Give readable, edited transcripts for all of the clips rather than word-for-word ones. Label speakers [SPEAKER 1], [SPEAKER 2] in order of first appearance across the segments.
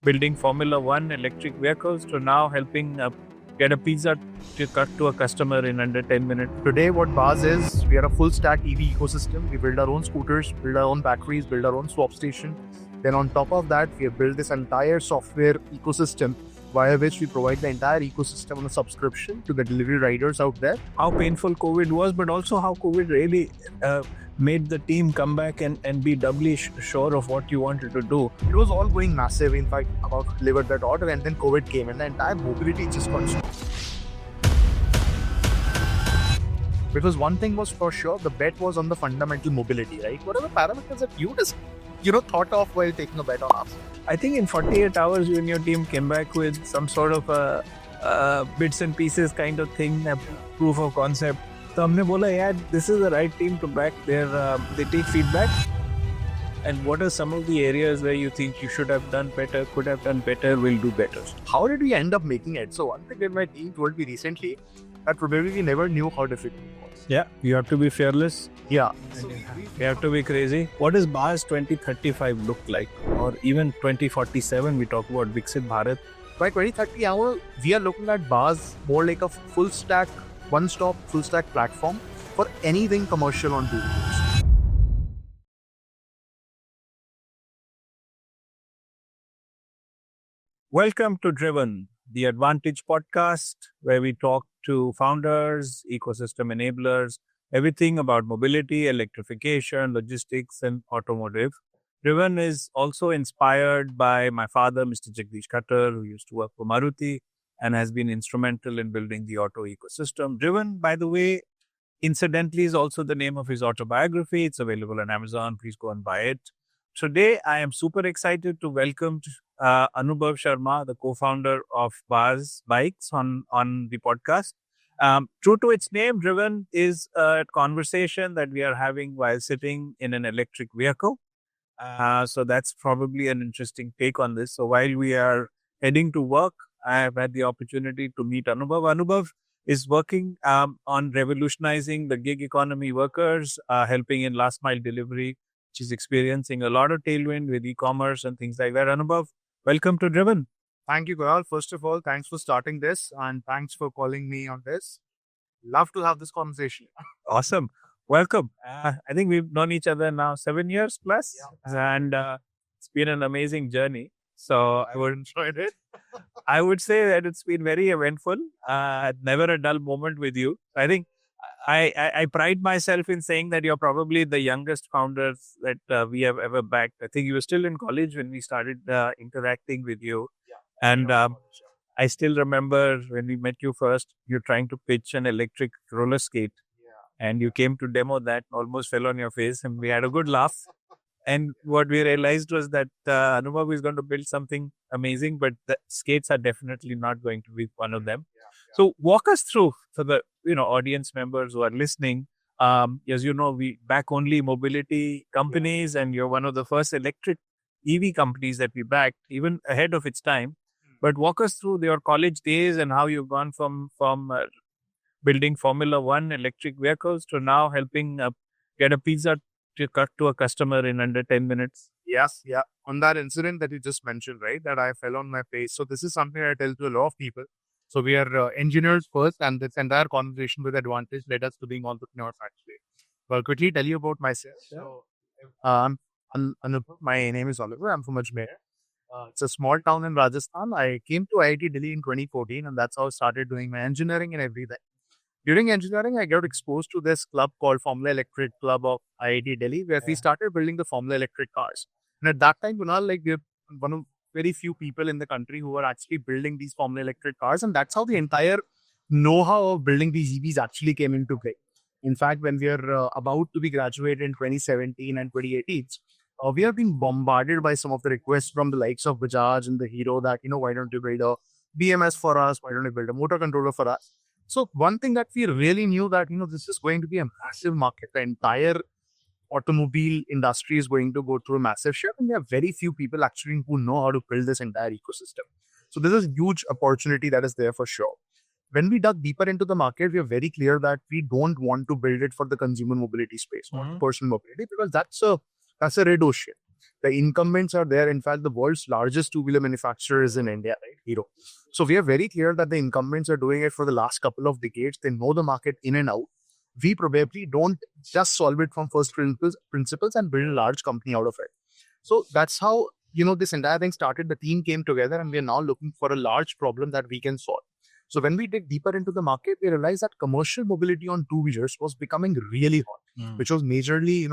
[SPEAKER 1] building Formula One electric vehicles to now helping get a pizza to cut to a customer in under 10 minutes.
[SPEAKER 2] Today, what Baaz is, we are a full stack EV ecosystem. We build our own scooters, build our own batteries, build our own swap station. Then on top of that, we have built this entire software ecosystem via which we provide the entire ecosystem on a subscription to the delivery riders out there.
[SPEAKER 1] How painful COVID was, but also how COVID really made the team come back and be doubly sure of what you wanted to do.
[SPEAKER 2] It was all going massive, in fact, about to deliver that order, and then COVID came and the entire mobility just got stopped. Because one thing was for sure, the bet was on the fundamental mobility, right? What are the parameters that you just, thought of while taking a bet on us?
[SPEAKER 1] I think in 48 hours, you and your team came back with some sort of a bits and pieces kind of thing, a proof of concept. So हमने बोला यार, this is the right team to back. They take feedback. And what are some of the areas where you think you should have done better, could have done better, will do better?
[SPEAKER 2] How did we end up making it? So one thing that my team told me recently, that probably we never knew how difficult it was.
[SPEAKER 1] Yeah, you have to be fearless.
[SPEAKER 2] Yeah.
[SPEAKER 1] So you have to be crazy. What does Baaz 2035 look like? Or even 2047, we talk about Viksit Bharat.
[SPEAKER 2] By 2030, we are looking at Baaz more like a full stack, one-stop full stack platform for anything commercial on two wheels.
[SPEAKER 1] Welcome to Driven, the AdvantEdge podcast, where we talk to founders, ecosystem enablers, everything about mobility, electrification, logistics, and automotive. Driven is also inspired by my father, Mr. Jagdish Khattar, who used to work for Maruti and has been instrumental in building the auto ecosystem. Driven, by the way, incidentally, is also the name of his autobiography. It's available on Amazon. Please go and buy it. Today, I am super excited to welcome Anubhav Sharma, the co-founder of Baaz Bikes, on the podcast. True to its name, Driven is a conversation that we are having while sitting in an electric vehicle. So that's probably an interesting take on this. So while we are heading to work, I have had the opportunity to meet Anubhav. Anubhav is working on revolutionizing the gig economy workers, helping in last mile delivery, which is experiencing a lot of tailwind with e-commerce and things like that. Anubhav, welcome to Driven.
[SPEAKER 2] Thank you, Kunal. First of all, thanks for starting this and thanks for calling me on this. Love to have this conversation.
[SPEAKER 1] Awesome. Welcome. I think we've known each other now 7 years plus, and it's been an amazing journey. So
[SPEAKER 2] I would enjoy it.
[SPEAKER 1] I would say that it's been very eventful. Never a dull moment with you. I think I pride myself in saying that you're probably the youngest founders that we have ever backed. I think you were still in college when we started interacting with you.
[SPEAKER 2] Yeah.
[SPEAKER 1] And I still remember when we met you first, you're trying to pitch an electric roller skate. Yeah. And you came to demo that, almost fell on your face, and we had a good laugh. And what we realized was that Anubhav is going to build something amazing, but the skates are definitely not going to be one of them. Yeah. So walk us through for the audience members who are listening. As you know, we back only mobility companies, and you're one of the first electric EV companies that we backed, even ahead of its time. But walk us through your college days and how you've gone from building Formula One electric vehicles to now helping get a pizza to cut to a customer in under 10 minutes.
[SPEAKER 2] Yes, yeah. On that incident that you just mentioned, right, that I fell on my face. So this is something I tell to a lot of people. So we are engineers first, and this entire conversation with AdvantEdge led us to being entrepreneurs actually. So I'll quickly tell you about myself.
[SPEAKER 1] Sure.
[SPEAKER 2] So my name is Oliver. I'm from Ajmer. It's a small town in Rajasthan. I came to IIT Delhi in 2014, and that's how I started doing my engineering and everything. During engineering, I got exposed to this club called Formula Electric Club of IIT Delhi, where we started building the Formula Electric cars. And at that time, Kunal, we're one of very few people in the country who were actually building these Formula Electric cars. And that's how the entire know-how of building these EVs actually came into play. In fact, when we are about to be graduated in 2017 and 2018, we have been bombarded by some of the requests from the likes of Bajaj and the Hero that, why don't you build a BMS for us? Why don't you build a motor controller for us? So one thing that we really knew that, this is going to be a massive market. The entire automobile industry is going to go through a massive shift, and there are very few people actually who know how to build this entire ecosystem. So this is a huge opportunity that is there for sure. When we dug deeper into the market, we are very clear that we don't want to build it for the consumer mobility space or personal mobility, because that's a red ocean. The incumbents are there. In fact, the world's largest two-wheeler manufacturer is in India, right? Hero. So we are very clear that the incumbents are doing it for the last couple of decades. They know the market in and out. We probably don't just solve it from first principles and build a large company out of it. So that's how, this entire thing started. The team came together and we are now looking for a large problem that we can solve. So when we dig deeper into the market, we realized that commercial mobility on two-wheelers was becoming really hot, which was majorly,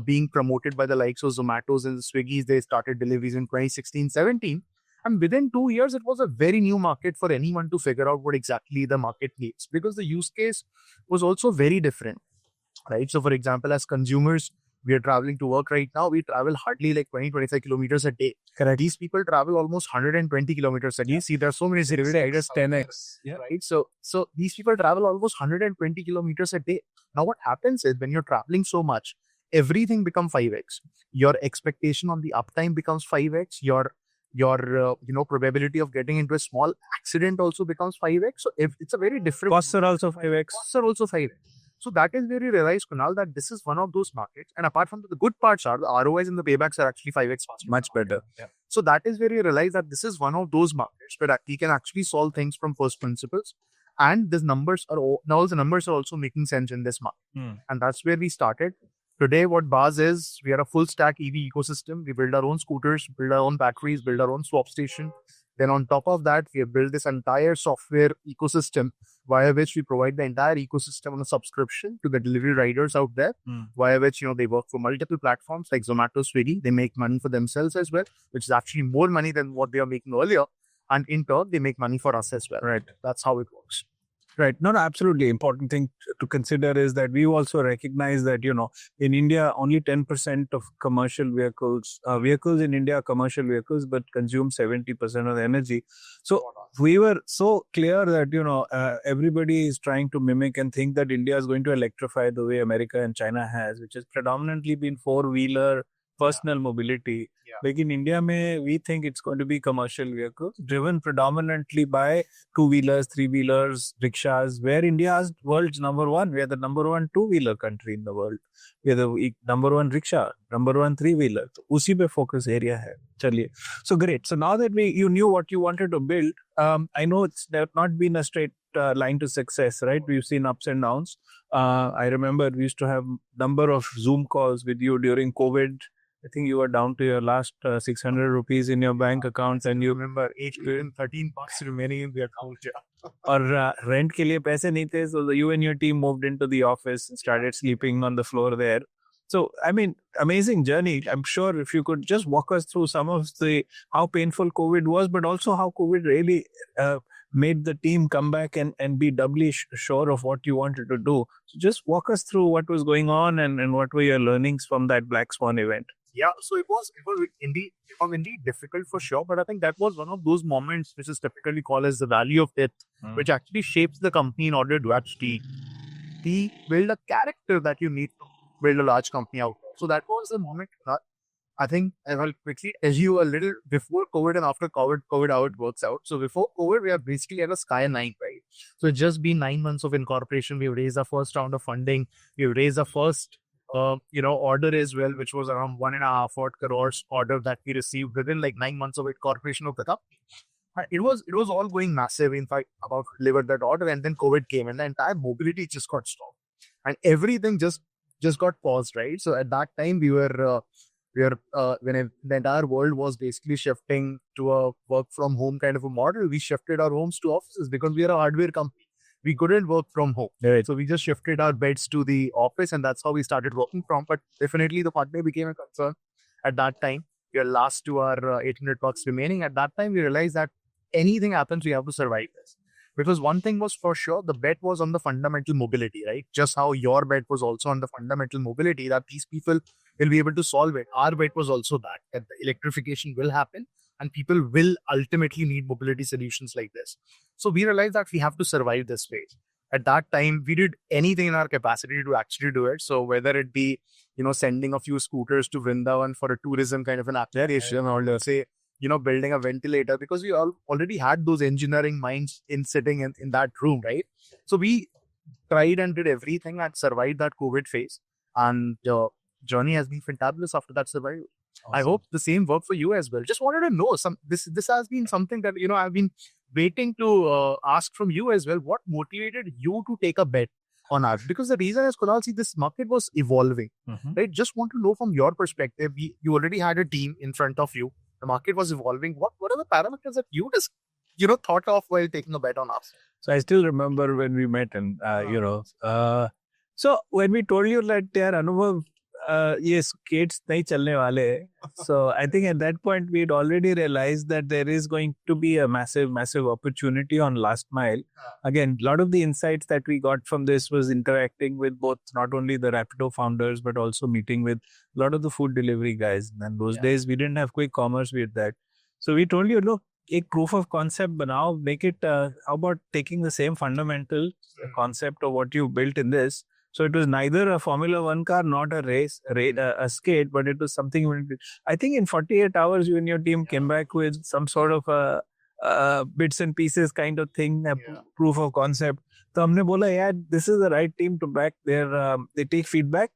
[SPEAKER 2] being promoted by the likes of Zomatos and Swiggies. They started deliveries in 2016, 17. And within 2 years, it was a very new market for anyone to figure out what exactly the market needs, because the use case was also very different, right? So for example, as consumers, we are traveling to work right now. We travel hardly like 20, 25 kilometers a day.
[SPEAKER 1] Correct.
[SPEAKER 2] These people travel almost 120 kilometers a day. See, there's so many riders, 10x, right? So these people travel almost 120 kilometers a day. Now what happens is when you're traveling so much, everything becomes 5x. Your expectation on the uptime becomes 5x. Your probability of getting into a small accident also becomes 5x. So if it's a very different,
[SPEAKER 1] Costs are also 5x.
[SPEAKER 2] Costs are also 5x. So that is where you realize, Kunal, that this is one of those markets. And apart from the good parts are the ROIs and the paybacks are actually 5x faster.
[SPEAKER 1] Much better.
[SPEAKER 2] Yeah. So that is where you realize that this is one of those markets where we can actually solve things from first principles. And these numbers are also making sense in this market. And that's where we started. Today, what Baaz is, we are a full stack EV ecosystem. We build our own scooters, build our own batteries, build our own swap station. Then on top of that, we have built this entire software ecosystem via which we provide the entire ecosystem on a subscription to the delivery riders out there, via which, they work for multiple platforms like Zomato, Swiggy. They make money for themselves as well, which is actually more money than what they were making earlier. And in turn, they make money for us as well.
[SPEAKER 1] Right.
[SPEAKER 2] That's how it works.
[SPEAKER 1] Right. No, absolutely. Important thing to consider is that we also recognize that, in India, only 10% of commercial vehicles in India are commercial vehicles, but consume 70% of the energy. So we were so clear that, everybody is trying to mimic and think that India is going to electrify the way America and China has, which has predominantly been four-wheeler personal mobility. Like in India, we think it's going to be commercial vehicles driven predominantly by two-wheelers, three-wheelers, rickshaws, where India is world's number one. We are the number one two-wheeler country in the world. We are the number one rickshaw, number one three-wheeler. So, usi pe focus area hai. Chaliye. So great. So now that you knew what you wanted to build, I know it's not been a straight line to success, right? We've seen ups and downs. I remember we used to have number of Zoom calls with you during COVID. I think you were down to your last 600 rupees in your bank account, and you remember $13 remaining in the account. Or rent ke liye paise nahi the, so you and your team moved into the office and started sleeping on the floor there. So, amazing journey. I'm sure if you could just walk us through some of how painful COVID was, but also how COVID really made the team come back and be doubly sure of what you wanted to do. So just walk us through what was going on and what were your learnings from that Black Swan event.
[SPEAKER 2] Yeah, so it was indeed difficult for sure, but I think that was one of those moments which is typically called as the valley of death, which actually shapes the company in order to actually build a character that you need to build a large company out. So that was the moment. I think I will quickly tell you a little before COVID and after COVID how it works out. So before COVID, we are basically at a Sky 9, right? So it's just been 9 months of incorporation. We've raised our first round of funding. We've raised our first order as well, which was around 1.5 crores order that we received within like 9 months of incorporation of the company. It was all going massive. In fact, about delivered that order, and then COVID came, and the entire mobility just got stopped, and everything just got paused, right? So at that time, when the entire world was basically shifting to a work from home kind of a model, we shifted our homes to offices because we are a hardware company. We couldn't work from home.
[SPEAKER 1] Right.
[SPEAKER 2] So we just shifted our beds to the office, and that's how we started working from. But definitely the funding became a concern at that time. We are last to our $800 remaining. At that time, we realized that anything happens, we have to survive this. Because one thing was for sure, the bet was on the fundamental mobility, right? Just how your bet was also on the fundamental mobility, that these people will be able to solve it. Our bet was also that the electrification will happen and people will ultimately need mobility solutions like this. So we realized that we have to survive this phase. At that time, we did anything in our capacity to actually do it. So whether it be, sending a few scooters to Vrindavan for a tourism kind of an application, or say, building a ventilator, because we already had those engineering minds sitting in that room, right? So we tried and did everything and survived that COVID phase. And the journey has been fantabulous after that survival. I hope the same work for you as well. Just wanted to know this has been something that I've been waiting to ask from you as well. What motivated you to take a bet on us? Because the reason is, Kunal, see, this market was evolving, right? Just want to know from your perspective. You already had a team in front of you. The market was evolving. What are the parameters that you just thought of while taking a bet on us?
[SPEAKER 1] So I still remember when we met, and so when we told you that, yaar, Anubhav, ये skates नहीं चलने वाले हैं. So I think at that point we'd already realized that there is going to be a massive opportunity on last mile. Again, a lot of the insights that we got from this was interacting with both not only the Rapido founders but also meeting with a lot of the food delivery guys. And those days we didn't have quick commerce, we had that. So we told you, look, एक proof of concept banao, make it, how about taking the same fundamental concept of what you built in this. So it was neither a Formula 1 car, not a skate, but it was something. I think in 48 hours, you and your team came back with some sort of a bits and pieces kind of thing, proof of concept. So हमने बोला, yeah, this is the right team to back. They take feedback,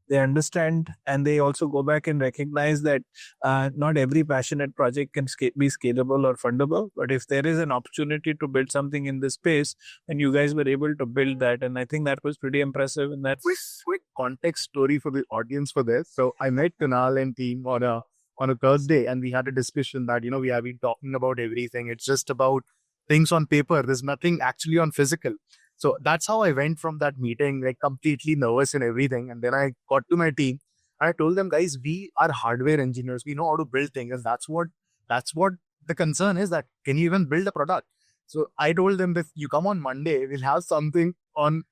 [SPEAKER 1] they understand, and they also go back and recognize that not every passionate project can be scalable or fundable. But if there is an opportunity to build something in this space, and you guys were able to build that, and I think that was pretty impressive. And that's
[SPEAKER 2] quick context story for the audience for this. So I met Kunal and team on a Thursday, and we had a discussion that we have been talking about everything. It's just about things on paper. There's nothing actually on physical. So that's how I went from that meeting, like completely nervous and everything. And then I got to my team. I told them, guys, we are hardware engineers. We know how to build things. And that's what the concern is, that can you even build a product? So I told them that you come on Monday, we'll have something on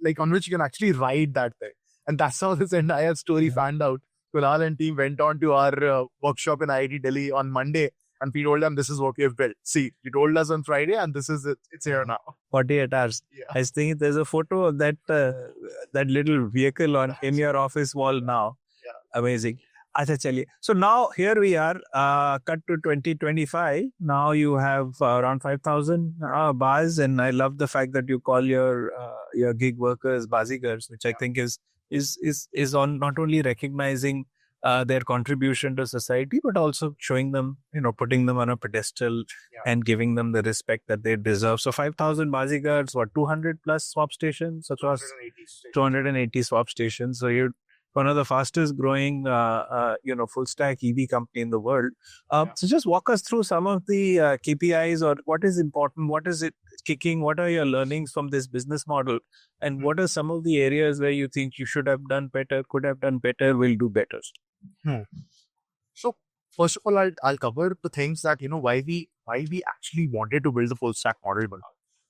[SPEAKER 2] which you can actually ride that thing. And that's how this entire story fanned out. Kunal and team went on to our workshop in IIT Delhi on Monday. And we told them, this is what we have built. See, you told us on Friday, and this is it. It's here now.
[SPEAKER 1] 48 hours. Yeah. I think there's a photo of that little vehicle in your office wall now. Yeah. Amazing. Acha, chaliye. So now here we are, cut to 2025. Now you have around 5,000 Baaz, and I love the fact that you call your gig workers Bazigars, which I think is on not only recognizing their contribution to society, but also showing them, putting them on a pedestal and giving them the respect that they deserve. So 5,000 Bazigars, 200 plus swap stations across 280 swap stations. So you're one of the fastest growing, full stack EV company in the world. So just walk us through some of the KPIs, or what is important, what is it kicking, what are your learnings from this business model, and what are some of the areas where you think you should have done better, could have done better, will do better?
[SPEAKER 2] So first of all, I'll cover the things that why we actually wanted to build the full stack model.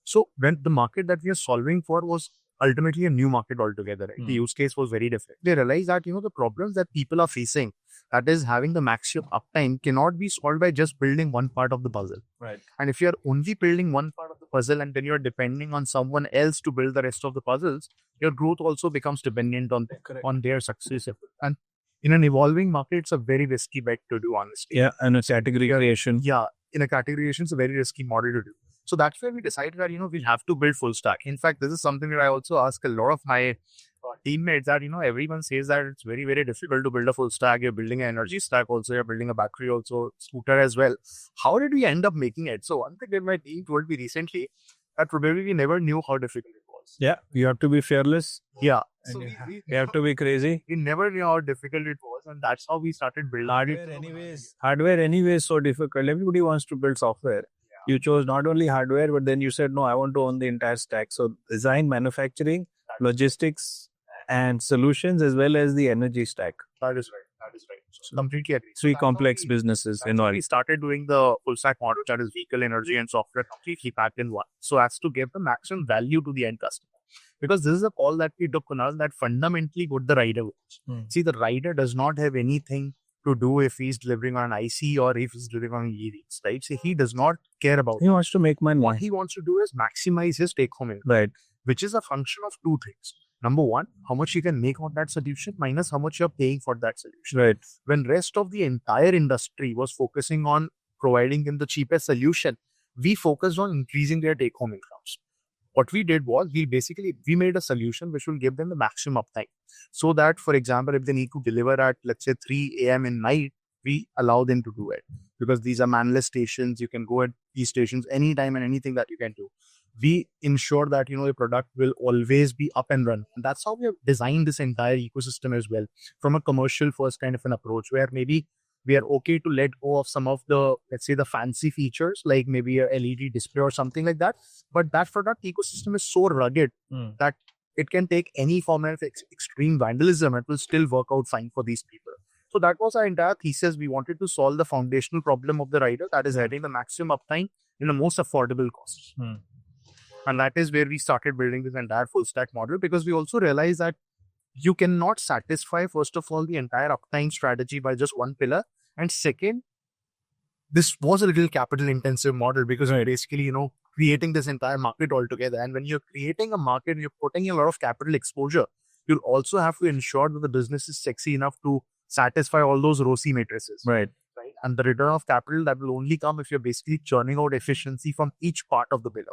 [SPEAKER 2] So when the market that we are solving for was ultimately a new market altogether, right? The use case was very different. They realized that the problems that people are facing, that is having the maximum uptime, cannot be solved by just building one part of the puzzle.
[SPEAKER 1] Right.
[SPEAKER 2] And if you're only building one part of the puzzle and then you're depending on someone else to build the rest of the puzzles, your growth also becomes dependent on their success. And in an evolving market, it's a very risky bet to do, honestly.
[SPEAKER 1] Yeah, and a category creation.
[SPEAKER 2] Yeah, in a category creation, it's a very risky model to do. So that's where we decided that, we'll have to build full stack. In fact, this is something that I also ask a lot of my teammates, that, everyone says that it's very, very difficult to build a full stack. You're building an energy stack also, you're building a battery also, scooter as well. How did we end up making it? So one thing that my team told me recently, that probably we never knew how difficult it was.
[SPEAKER 1] Yeah, you have to be fearless.
[SPEAKER 2] Yeah.
[SPEAKER 1] So you have to be crazy.
[SPEAKER 2] We never knew how difficult it was, and that's how we started building.
[SPEAKER 1] Hardware anyway is so difficult. Everybody wants to build software. You chose not only hardware, but then you said, no, I want to own the entire stack. So design, manufacturing, logistics, and solutions, as well as the energy stack.
[SPEAKER 2] That is right. So completely agree.
[SPEAKER 1] Three complex businesses in one.
[SPEAKER 2] We started doing the full stack model, that is vehicle, energy, and software, completely packed in one. So as to give the maximum value to the end customer. Because this is a call that we took, Kunal, that fundamentally what the rider wants. See, the rider does not have anything to do if he's delivering on an IC or if he's delivering on EVs, right? So he does not care about
[SPEAKER 1] He wants to make money.
[SPEAKER 2] What he wants to do is maximize his take-home income.
[SPEAKER 1] Right.
[SPEAKER 2] Which is a function of two things. Number one, how much you can make on that solution minus how much you're paying for that solution.
[SPEAKER 1] Right.
[SPEAKER 2] When rest of the entire industry was focusing on providing them the cheapest solution, we focused on increasing their take-home incomes. What we did was we made a solution which will give them the maximum uptime. So that, for example, if they need to deliver at, let's say, 3 a.m. in night, we allow them to do it because these are manless stations. You can go at these stations anytime and anything that you can do. We ensure that, the product will always be up and running. And that's how we have designed this entire ecosystem as well, from a commercial first kind of an approach, where maybe we are okay to let go of some of the, let's say, the fancy features, like maybe a LED display or something like that. But that product ecosystem is so rugged that it can take any form of extreme vandalism. It will still work out fine for these people. So that was our entire thesis. We wanted to solve the foundational problem of the rider, that is having the maximum uptime in the most affordable cost. And that is where we started building this entire full stack model, because we also realized that you cannot satisfy, first of all, the entire uptime strategy by just one pillar. And second, this was a little capital intensive model because you're basically, creating this entire market altogether. And when you're creating a market, you're putting a lot of capital exposure. You'll also have to ensure that the business is sexy enough to satisfy all those ROCE matrices.
[SPEAKER 1] Right.
[SPEAKER 2] And the return of capital, that will only come if you're basically churning out efficiency from each part of the pillar.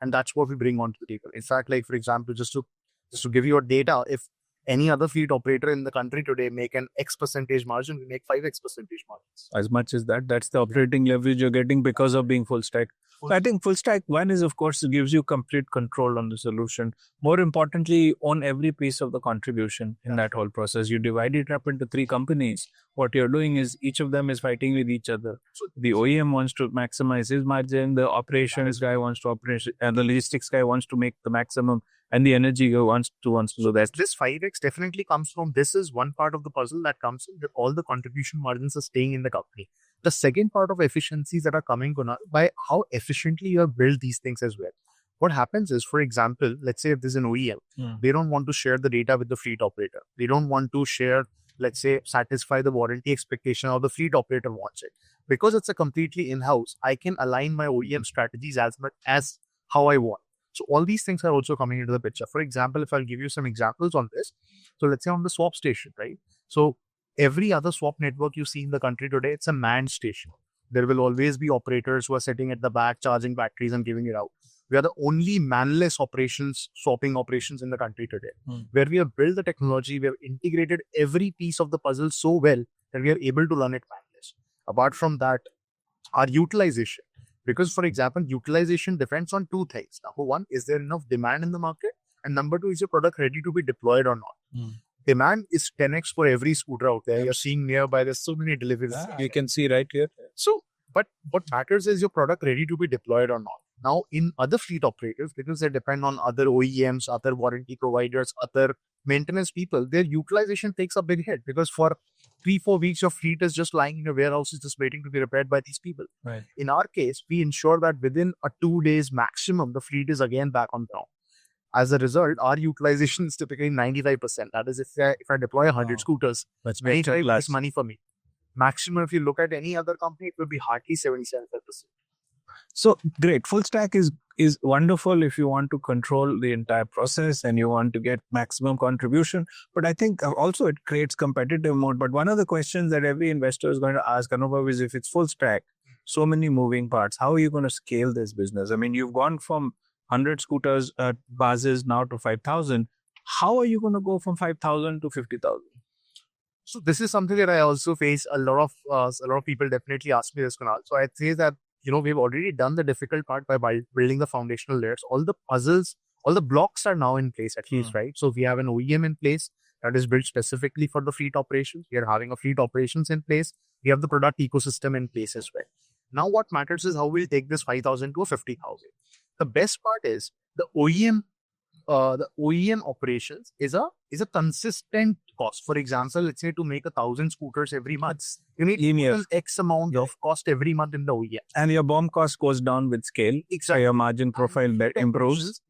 [SPEAKER 2] And that's what we bring onto the table. In fact, like, for example, just to give you a data, if any other fleet operator in the country today make an X percentage margin, we make 5X percentage margins.
[SPEAKER 1] As much as that's the operating leverage you're getting because of being full stack. So I think full stack, one is, of course, it gives you complete control on the solution. More importantly, on every piece of the contribution in that whole process. You divide it up into 3 companies. What you're doing is each of them is fighting with each other. So the OEM wants to maximize his margin, the operations guy wants to operate, and the logistics guy wants to make the maximum, and the energy guy wants to do that.
[SPEAKER 2] This 5X definitely comes from, this is one part of the puzzle that comes in, that all the contribution margins are staying in the company. The second part of efficiencies that are coming, Kunal, by how efficiently you have built these things as well. What happens is, for example, let's say if there's an OEM, they don't want to share the data with the fleet operator. They don't want to share, let's say, satisfy the warranty expectation, or the fleet operator wants it. Because it's a completely in-house, I can align my OEM strategies as much as how I want. So all these things are also coming into the picture. For example, if I'll give you some examples on this. So let's say on the swap station, right? So every other swap network you see in the country today, it's a manned station. There will always be operators who are sitting at the back, charging batteries and giving it out. We are the only manless swapping operations in the country today, where we have built the technology, we have integrated every piece of the puzzle so well that we are able to run it manless. Apart from that, our utilization. Because, for example, utilization depends on 2 things. Number one, is there enough demand in the market? And number 2, is your product ready to be deployed or not? Demand is 10x for every scooter out there. You're seeing nearby, there's so many deliveries.
[SPEAKER 1] You can see right here.
[SPEAKER 2] So, but what matters is your product ready to be deployed or not. Now, in other fleet operators, because they depend on other OEMs, other warranty providers, other maintenance people, their utilization takes a big hit, because for 3-4 weeks, your fleet is just lying in your warehouses, just waiting to be repaired by these people.
[SPEAKER 1] Right.
[SPEAKER 2] In our case, we ensure that within a 2 days maximum, the fleet is again back on ground. As a result, our utilization is typically 95%. That is, if I deploy 100 scooters, that's 95 is money for me. Maximum, if you look at any other company, it will be hardly 77%.
[SPEAKER 1] So great. Full stack is wonderful if you want to control the entire process and you want to get maximum contribution. But I think also it creates competitive mode. But one of the questions that every investor is going to ask, Anubhav, is if it's full stack, so many moving parts, how are you going to scale this business? I mean, you've gone from 100 scooters at Baaz's now to 5,000. How are you going to go from 5,000 to 50,000?
[SPEAKER 2] So this is something that I also face. A lot of people definitely ask me this, Kunal. So I'd say that, we've already done the difficult part by building the foundational layers. All the puzzles, all the blocks are now in place at least, right? So we have an OEM in place that is built specifically for the fleet operations. We are having a fleet operations in place. We have the product ecosystem in place as well. Now what matters is how we'll take this 5,000 to a 50,000. The best part is the OEM operations is a consistent cost. For example, let's say to make 1,000 scooters every month, you need X amount of cost every month in the OEM.
[SPEAKER 1] And your BOM cost goes down with scale.
[SPEAKER 2] Exactly.
[SPEAKER 1] So your margin profile improves.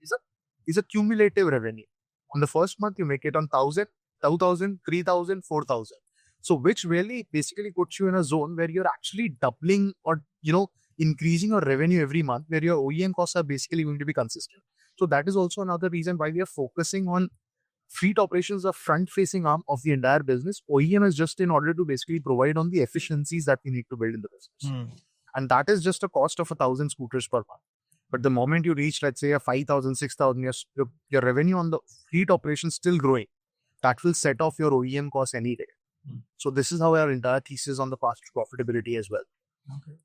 [SPEAKER 2] Is a cumulative revenue. On the first month, you make it on 1,000, 2,000, 3,000, 4,000. So which really basically puts you in a zone where you're actually doubling or, increasing your revenue every month, where your OEM costs are basically going to be consistent. So that is also another reason why we are focusing on fleet operations, a front-facing arm of the entire business. OEM is just in order to basically provide on the efficiencies that we need to build in the business. And that is just a cost of 1,000 scooters per month. But the moment you reach, let's say, a 5,000, 6,000, your revenue on the fleet operation still growing. That will set off your OEM costs any day. So this is how our entire thesis on the path to profitability as well.
[SPEAKER 1] Okay.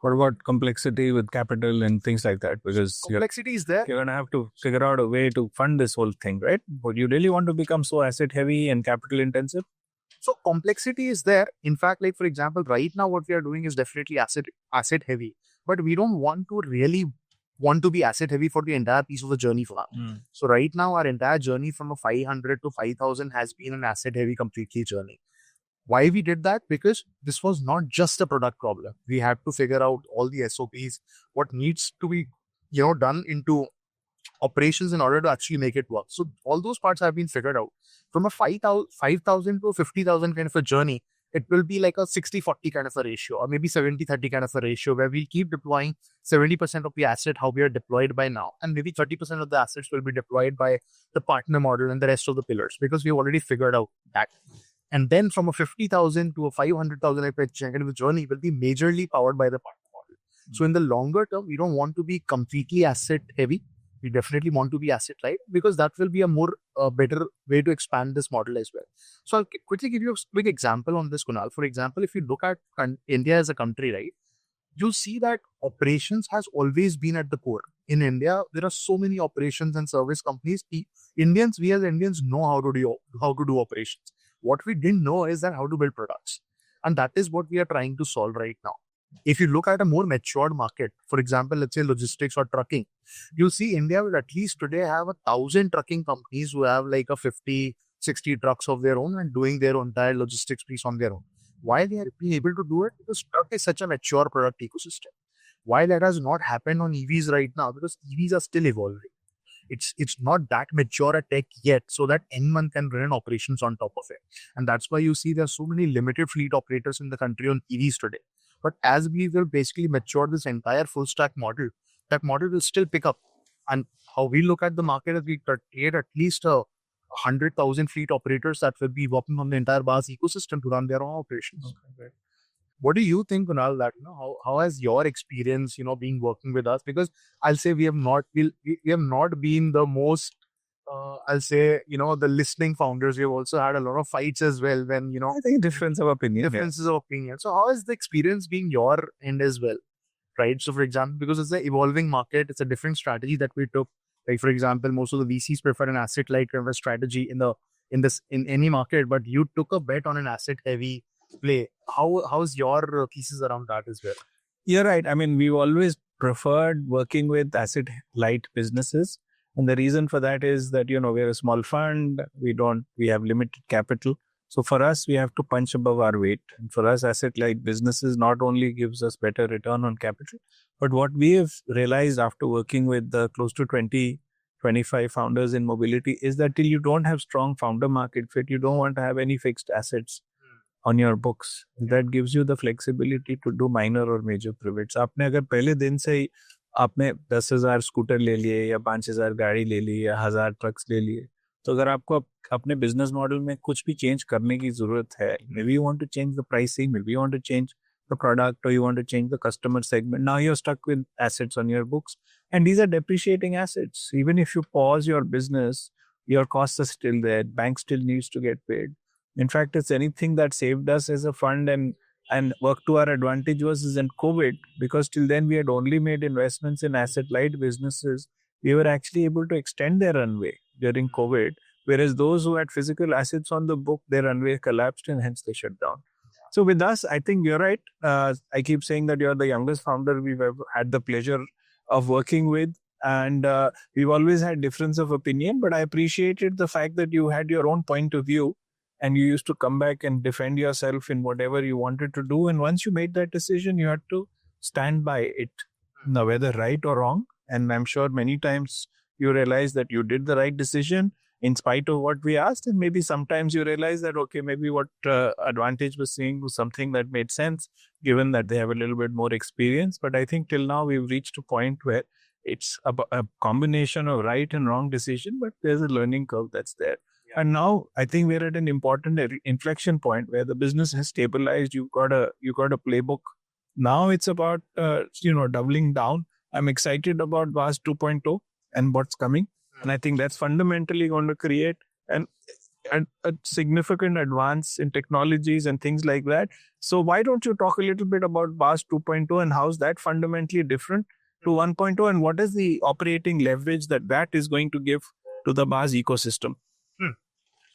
[SPEAKER 1] What about complexity with capital and things like that? Because
[SPEAKER 2] complexity is there.
[SPEAKER 1] You're going to have to figure out a way to fund this whole thing, right? But you really want to become so asset heavy and capital intensive?
[SPEAKER 2] So complexity is there. In fact, like for example, right now what we are doing is definitely asset heavy, but we don't want to really want to be asset heavy for the entire piece of the journey for us. So right now our entire journey from a 500 to 5,000 has been an asset heavy completely journey. Why we did that? Because this was not just a product problem. We had to figure out all the SOPs, what needs to be, done into operations in order to actually make it work. So all those parts have been figured out. From a 5,000 to 50,000 kind of a journey, it will be like a 60-40 kind of a ratio, or maybe 70-30 kind of a ratio, where we keep deploying 70% of the asset how we are deployed by now, and maybe 30% of the assets will be deployed by the partner model and the rest of the pillars, because we've already figured out that. And then from a 50,000 to a 500,000 kind of a journey will be majorly powered by the partner model. So in the longer term, we don't want to be completely asset heavy. We definitely want to be asset light, because that will be a more better way to expand this model as well. So I'll quickly give you a quick example on this, Kunal. For example, if you look at India as a country, right, you'll see that operations has always been at the core. In India, there are so many operations and service companies. We as Indians know how to do operations. What we didn't know is that how to build products. And that is what we are trying to solve right now. If you look at a more matured market, for example, let's say logistics or trucking, you'll see India will at least today have 1,000 trucking companies who have like a 50, 60 trucks of their own and doing their entire logistics piece on their own. Why they are being able to do it? Because truck is such a mature product ecosystem. Why that has not happened on EVs right now? Because EVs are still evolving. It's not that mature a tech yet, so that anyone can run operations on top of it. And that's why you see there are so many limited fleet operators in the country on EVs today. But as we will basically mature this entire full stack model, that model will still pick up. And how we look at the market is we create at least 100,000 fleet operators that will be working on the entire Baaz ecosystem to run their own operations. Okay. What do you think, Kunal, that how has your experience, being working with us? Because I'll say we have not been the most I'll say, the listening founders. We've also had a lot of fights as well when,
[SPEAKER 1] I think differences of opinion.
[SPEAKER 2] So how is the experience being your end as well? Right. So for example, because it's an evolving market, it's a different strategy that we took. Like, for example, most of the VCs prefer an asset light kind of a strategy in any market, but you took a bet on an asset heavy play. How's your thesis around that as well?
[SPEAKER 1] You're right. I mean, we've always preferred working with asset light businesses. And the reason for that is that, we're a small fund. We have limited capital. So for us, we have to punch above our weight. And for us, asset light businesses not only gives us better return on capital, but what we have realized after working with close to 20, 25 founders in mobility is that till you don't have strong founder market fit, you don't want to have any fixed assets on your books. That gives you the flexibility to do minor or major pivots. आपने अगर पहले दिन से ही आपने 10,000 scooter ले लिए या 5,000 गाड़ी ले ली या 1,000 ट्रक्स ले लिए, तो अगर आपको अपने बिजनेस मॉडल में कुछ भी चेंज करने की जरूरत है, maybe you want to change the pricing, maybe you want to change the product, or you want to change the customer segment. Now you're stuck with assets on your books, and these are depreciating assets. Even if you pause your business, your costs are still there. Bank still needs to get paid. In fact, it's anything that saved us as a fund and worked to our advantage was in COVID, because till then we had only made investments in asset light businesses. We were actually able to extend their runway during COVID, whereas those who had physical assets on the book, their runway collapsed and hence they shut down. So with us, I think you're right. I keep saying that you're the youngest founder we've ever had the pleasure of working with. And we've always had difference of opinion, but I appreciated the fact that you had your own point of view and you used to come back and defend yourself in whatever you wanted to do. And once you made that decision, you had to stand by it, now whether right or wrong. And I'm sure many times you realize that you did the right decision in spite of what we asked. And maybe sometimes you realize that, okay, maybe what AdvantEdge was saying was something that made sense, given that they have a little bit more experience. But I think till now we've reached a point where it's a combination of right and wrong decision, but there's a learning curve that's there. Yeah. And now I think we're at an important inflection point where the business has stabilized. You've got a playbook. Now it's about, doubling down. I'm excited about Baaz 2.0 and what's coming. And I think that's fundamentally going to create. And a significant advance in technologies and things like that. So why don't you talk a little bit about Baaz 2.0 and how's that fundamentally different to 1.0, and what is the operating leverage that is going to give to the Baaz ecosystem?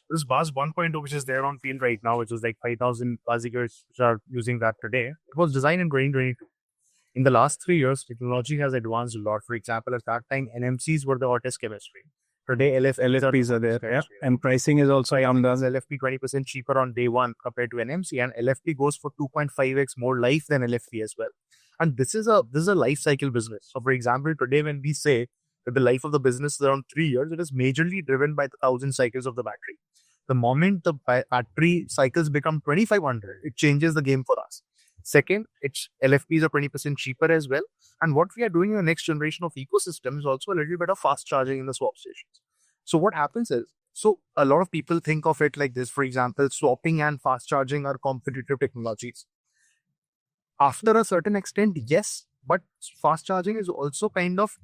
[SPEAKER 2] This Baaz 1.0, which is there on field right now, which is like 5,000 Baazikers which are using that today, it was designed in 2022. In the last 3 years, technology has advanced a lot. For example, at that time, NMCs were the hottest chemistry. Today,
[SPEAKER 1] LFPs are there, yeah, and pricing is also
[SPEAKER 2] down. LFP 20% cheaper on day one compared to NMC, and LFP goes for 2.5x more life than LFP as well. And this is a life cycle business. So, for example, today when we say that the life of the business is around 3 years, it is majorly driven by the 1,000 cycles of the battery. The moment the battery cycles become 2,500, it changes the game for us. Second, its LFPs are 20% cheaper as well. And what we are doing in the next generation of ecosystem is also a little bit of fast charging in the swap stations. So what happens is, so a lot of people think of it like this. For example, swapping and fast charging are competitive technologies. After a certain extent, yes, but fast charging is also kind of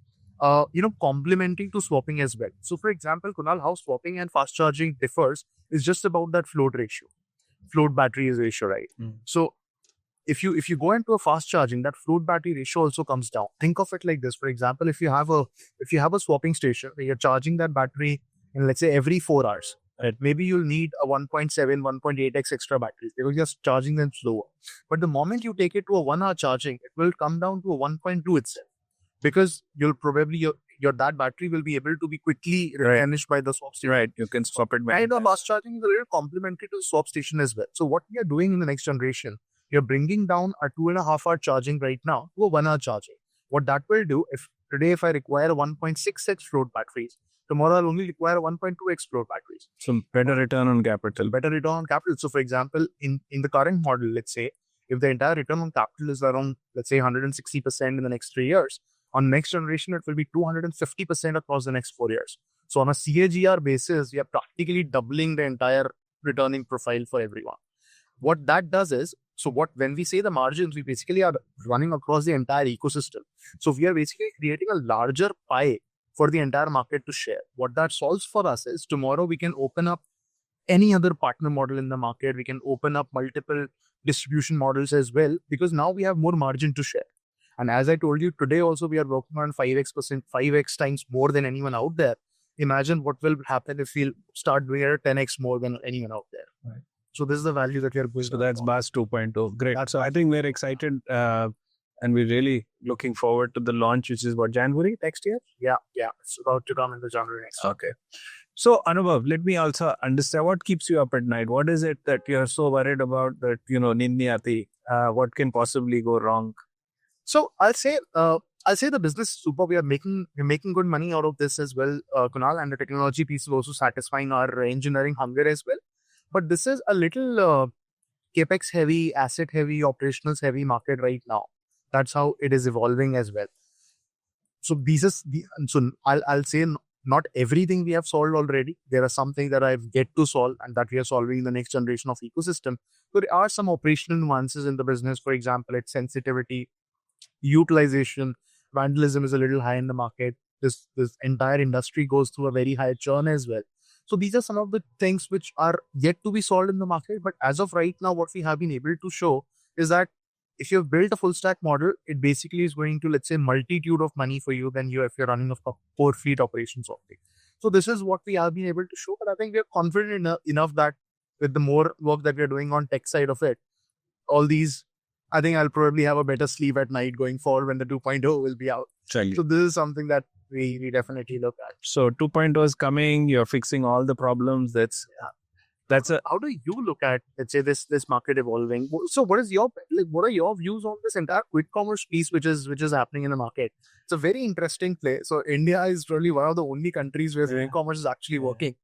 [SPEAKER 2] complementing to swapping as well. So for example, Kunal, how swapping and fast charging differs is just about that float ratio, float battery ratio, right? So if you go into a fast charging, that float battery ratio also comes down. Think of it like this. For example, if you have a swapping station where you're charging that battery in, let's say, every 4 hours, right? Maybe you'll need a 1.7, 1.8x extra batteries because you're charging them slower. But the moment you take it to a 1 hour charging, it will come down to a 1.2 itself, because you'll probably your that battery will be able to be quickly replenished by the swap station.
[SPEAKER 1] Right, you can swap it back.
[SPEAKER 2] And the fast charging is a little complementary to the swap station as well. So what we are doing in the next generation, you're bringing down a 2.5 hour charging right now to a 1 hour charging. What that will do, if I require 1.6x float batteries, tomorrow I'll only require 1.2x float batteries.
[SPEAKER 1] So better return on capital.
[SPEAKER 2] So for example, in the current model, let's say, if the entire return on capital is around, let's say, 160% in the next 3 years, on next generation, it will be 250% across the next 4 years. So on a CAGR basis, we are practically doubling the entire returning profile for everyone. What that does is, when we say the margins, we basically are running across the entire ecosystem. So we are basically creating a larger pie for the entire market to share. What that solves for us is, tomorrow we can open up any other partner model in the market. We can open up multiple distribution models as well, because now we have more margin to share. And as I told you, today also we are working on 5x times more than anyone out there. Imagine what will happen if we start doing it 10x more than anyone out there.
[SPEAKER 1] Right.
[SPEAKER 2] So this is the value that we are going.
[SPEAKER 1] So that's Baaz 2.0. Great. So I think we're excited and we're really looking forward to the launch, which is what, January next year?
[SPEAKER 2] Yeah. It's about to come in the January next year.
[SPEAKER 1] Okay. So Anubhav, let me also understand what keeps you up at night. What is it that you're so worried about that, Nindi aati? What can possibly go wrong?
[SPEAKER 2] So I'll say the business is super. We're making good money out of this as well, Kunal, and the technology piece is also satisfying our engineering hunger as well. But this is a little capex heavy, asset heavy, operationals heavy market right now. That's how it is evolving as well. So I'll say not everything we have solved already. There are some things that I've yet to solve and that we are solving in the next generation of ecosystem. So there are some operational nuances in the business. For example, its sensitivity, utilization, vandalism is a little high in the market. This entire industry goes through a very high churn as well. So these are some of the things which are yet to be solved in the market. But as of right now, what we have been able to show is that if you've built a full stack model, it basically is going to, let's say, multitude of money for you than if you're running a core fleet operations of it. So this is what we have been able to show. But I think we are confident enough that with the more work that we're doing on tech side of it, all these, I think I'll probably have a better sleep at night going forward when the 2.0 will be out.
[SPEAKER 1] Exactly.
[SPEAKER 2] So this is something that we definitely look at.
[SPEAKER 1] So 2.0 is coming. You're fixing all the problems.
[SPEAKER 2] How do you look at, let's say, this market evolving? So what are your views on this entire quick commerce piece which is happening in the market? It's a very interesting play. So India is really one of the only countries where quick commerce is actually working.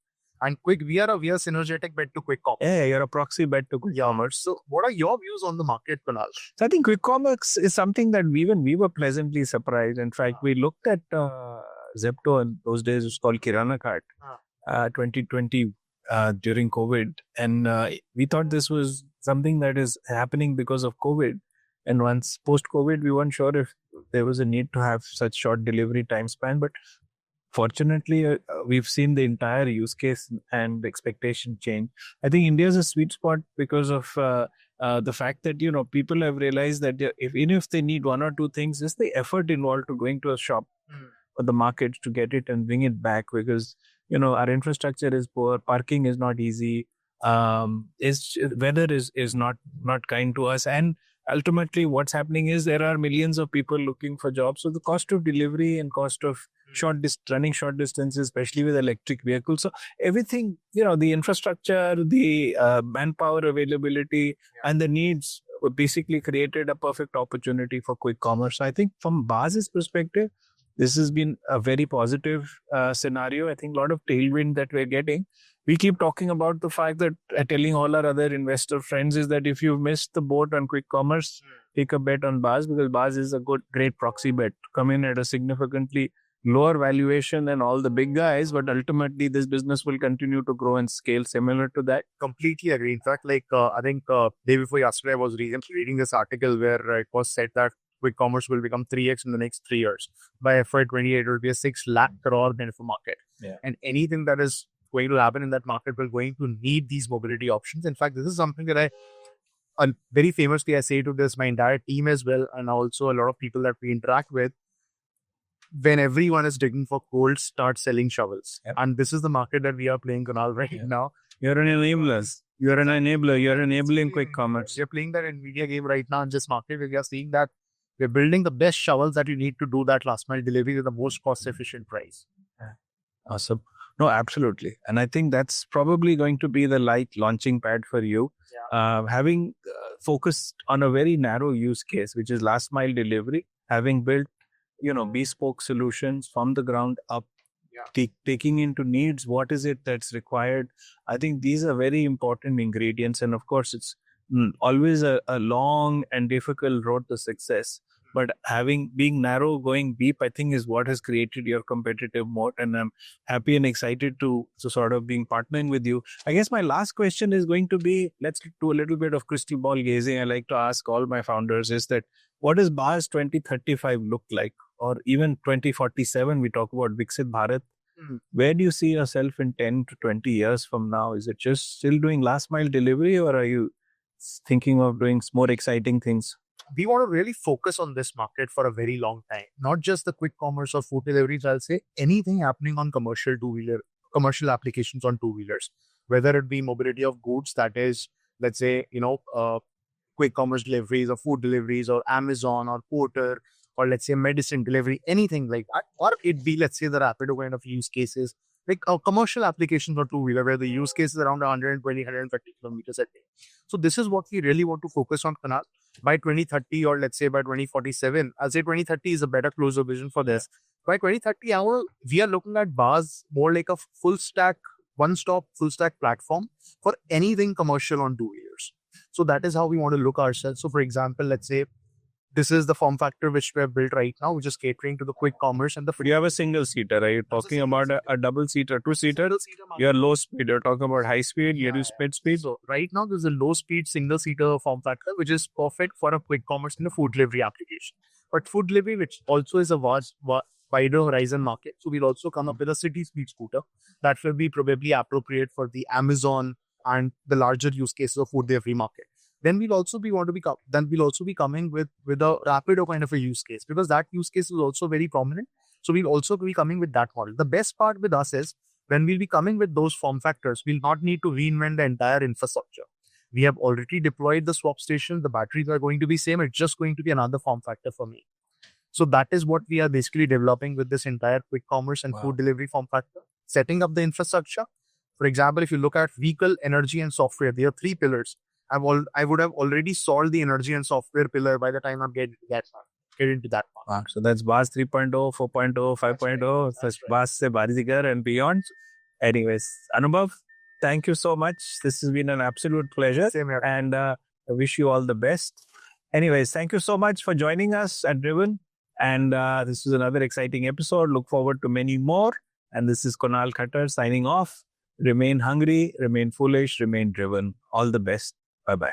[SPEAKER 2] And we are synergetic bet to quick commerce.
[SPEAKER 1] Yeah, you're a proxy bet to quick commerce.
[SPEAKER 2] So what are your views on the market, Kunal?
[SPEAKER 1] So I think quick commerce is something that we were pleasantly surprised. In fact, we looked at Zepto, in those days it was called Kirana Cart, 2020 during COVID. And we thought this was something that is happening because of COVID. And once post-COVID, we weren't sure if there was a need to have such short delivery time span. But fortunately, we've seen the entire use case and expectation change. I think India is a sweet spot because of the fact that people have realized that even if they need one or two things, just the effort involved to going to a shop or the market to get it and bring it back, because our infrastructure is poor, parking is not easy, is weather is not kind to us, and ultimately what's happening is there are millions of people looking for jobs, so the cost of delivery and cost of running short distances, especially with electric vehicles, so everything, the infrastructure, the manpower availability, and the needs basically created a perfect opportunity for quick commerce. So I think from Baaz's perspective, this has been a very positive scenario. I think a lot of tailwind that we're getting. We keep talking about the fact that telling all our other investor friends is that if you've missed the boat on quick commerce, take a bet on Baaz, because Baaz is a great proxy bet. Come in at a significantly lower valuation than all the big guys, but ultimately this business will continue to grow and scale similar to that.
[SPEAKER 2] Completely agree. In fact, I think day before yesterday, I was reading this article where it was said that quick commerce will become 3x in the next 3 years. By FY28, it will be a 6 lakh crore kind of a market.
[SPEAKER 1] Yeah.
[SPEAKER 2] And anything that is going to happen in that market will going to need these mobility options. In fact, this is something that very famously I say to my entire team as well, and also a lot of people that we interact with. When everyone is digging for gold, start selling shovels.
[SPEAKER 1] Yep.
[SPEAKER 2] And this is the market that we are playing, Kunal, right now.
[SPEAKER 1] You're an enabler. You're an enabler. You're enabling quick commerce.
[SPEAKER 2] You're playing that NVIDIA game right now in this market where we are seeing that we're building the best shovels that you need to do that last mile delivery with the most cost efficient price.
[SPEAKER 1] Awesome. No, absolutely. And I think that's probably going to be the launching pad for you.
[SPEAKER 2] Yeah.
[SPEAKER 1] Having focused on a very narrow use case, which is last mile delivery, having built bespoke solutions from the ground up, taking into needs, what is it that's required. I think these are very important ingredients. And of course, it's always a long and difficult road to success. But being narrow, going deep, I think is what has created your competitive moat. And I'm happy and excited to sort of being partnering with you. I guess my last question is going to be, let's do a little bit of crystal ball gazing. I like to ask all my founders is that, what does Baaz 2035 look like? Or even 2047, we talk about Viksit Bharat. Where do you see yourself in 10 to 20 years from now? Is it just still doing last mile delivery, or are you thinking of doing more exciting things?
[SPEAKER 2] We want to really focus on this market for a very long time. Not just the quick commerce or food deliveries, I'll say anything happening on commercial applications on two-wheelers, whether it be mobility of goods, that is, let's say, quick commerce deliveries or food deliveries or Amazon or Porter, or let's say medicine delivery, anything like that. Or it be, let's say, the Rapido kind of use cases, like commercial applications or two-wheeler, where the use case is around 120, 150 kilometers a day. So this is what we really want to focus on, Kunal. By 2030, or let's say by 2047, I'll say 2030 is a better closer vision for this. By 2030, we are looking at Baaz more like a one-stop full stack platform for anything commercial on two-wheelers. So that is how we want to look ourselves. So for example, let's say this is the form factor which we have built right now, which is catering to the quick commerce and the.
[SPEAKER 1] You have a single seater. Are you talking about a double seater, two seater? You're low speed. You're talking about high speed. You use speed.
[SPEAKER 2] So right now there's a low speed single seater form factor, which is perfect for a quick commerce and a food delivery application. But food delivery, which also is a wider horizon market, so we'll also come up with a city speed scooter that will be probably appropriate for the Amazon and the larger use cases of food delivery market. Then we'll also be coming with a Rapido kind of a use case, because that use case is also very prominent. So we'll also be coming with that model. The best part with us is when we'll be coming with those form factors, we'll not need to reinvent the entire infrastructure. We have already deployed the swap station. The batteries are going to be same. It's just going to be another form factor for me. So that is what we are basically developing with this entire quick commerce and food delivery form factor. Setting up the infrastructure. For example, if you look at vehicle, energy, and software, there are 3 pillars. I would have already solved the energy and software pillar by the time I get into that part.
[SPEAKER 1] So that's Baaz 3.0, 4.0, 5.0, such Baaz se Barigar and beyond. Anyways, Anubhav, thank you so much. This has been an absolute pleasure.
[SPEAKER 2] Same here.
[SPEAKER 1] And I wish you all the best. Anyways, thank you so much for joining us at Driven. And this was another exciting episode. Look forward to many more. And this is Kunal Khattar signing off. Remain hungry, remain foolish, remain driven. All the best. Bye-bye.